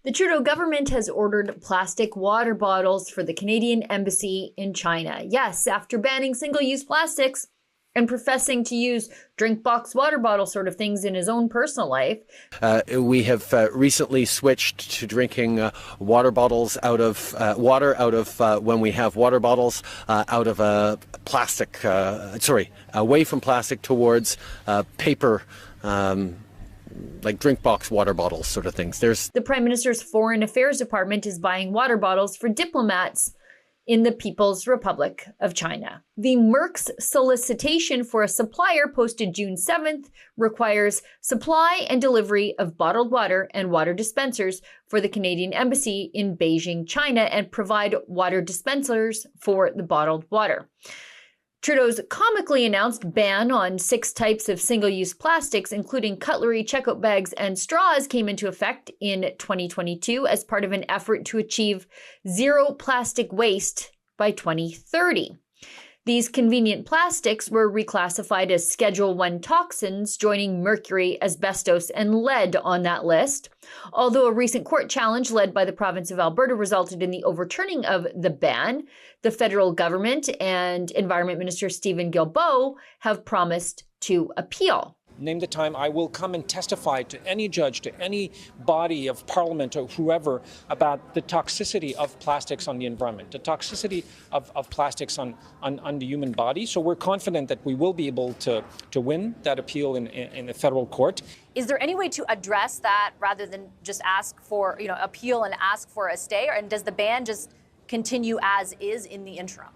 The Trudeau government has ordered plastic water bottles for the Canadian Embassy in China. Yes, after banning single-use plastics and professing to use drink box water bottle sort of things in his own personal life. We have recently switched to drinking water bottles out of when we have water bottles out of plastic, away from plastic towards paper, like drink box water bottles sort of things. The Prime Minister's Foreign Affairs Department is buying water bottles for diplomats in the People's Republic of China. The Merck's solicitation for a supplier posted June 7th requires supply and delivery of bottled water and water dispensers for the Canadian Embassy in Beijing, China, and provide water dispensers for the bottled water. Trudeau's comically announced ban on 6 types of single-use plastics, including cutlery, checkout bags, and straws, came into effect in 2022 as part of an effort to achieve zero plastic waste by 2030. These convenient plastics were reclassified as Schedule I toxins, joining mercury, asbestos, and lead on that list. Although a recent court challenge led by the province of Alberta resulted in the overturning of the ban, the federal government and Environment Minister Stephen Guilbeault have promised to appeal. Name the time I will come and testify to any judge, to any body of parliament or whoever about the toxicity of plastics on the environment, the toxicity of plastics on the human body. So we're confident that we will be able to win that appeal in the federal court. Is there any way to address that rather than just ask for, appeal and ask for a stay? And does the ban just continue as is in the interim?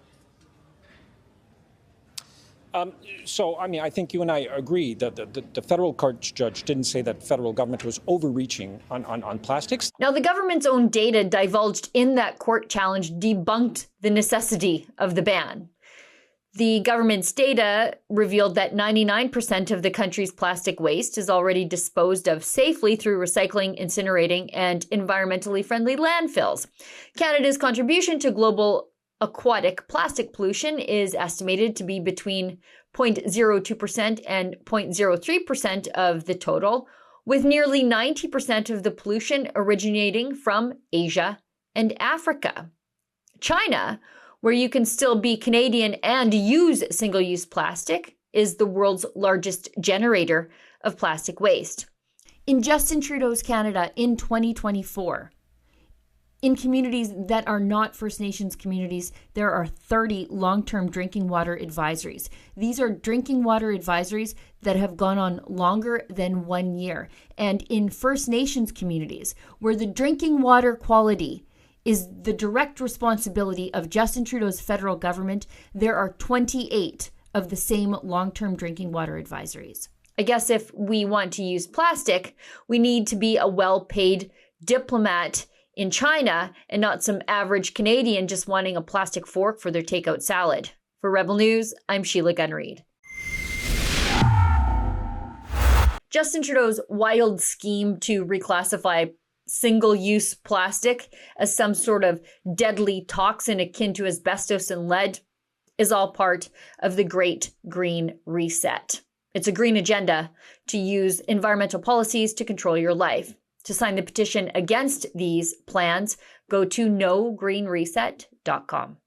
I think you and I agree that the federal court judge didn't say that the federal government was overreaching on plastics. Now, the government's own data divulged in that court challenge debunked the necessity of the ban. The government's data revealed that 99% of the country's plastic waste is already disposed of safely through recycling, incinerating, and environmentally friendly landfills. Canada's contribution to global aquatic plastic pollution is estimated to be between 0.02% and 0.03% of the total, with nearly 90% of the pollution originating from Asia and Africa. China, where you can still be Canadian and use single-use plastic, is the world's largest generator of plastic waste. In Justin Trudeau's Canada in 2024, in communities that are not First Nations communities, there are 30 long-term drinking water advisories. These are drinking water advisories that have gone on longer than 1 year. And in First Nations communities, where the drinking water quality is the direct responsibility of Justin Trudeau's federal government, there are 28 of the same long-term drinking water advisories. I guess if we want to use plastic, we need to be a well-paid diplomat in China and not some average Canadian just wanting a plastic fork for their takeout salad. For Rebel News, I'm Sheila Gunn Reid. Justin Trudeau's wild scheme to reclassify single-use plastic as some sort of deadly toxin akin to asbestos and lead is all part of the Great Green Reset. It's a green agenda to use environmental policies to control your life. To sign the petition against these plans, go to nogreenreset.com.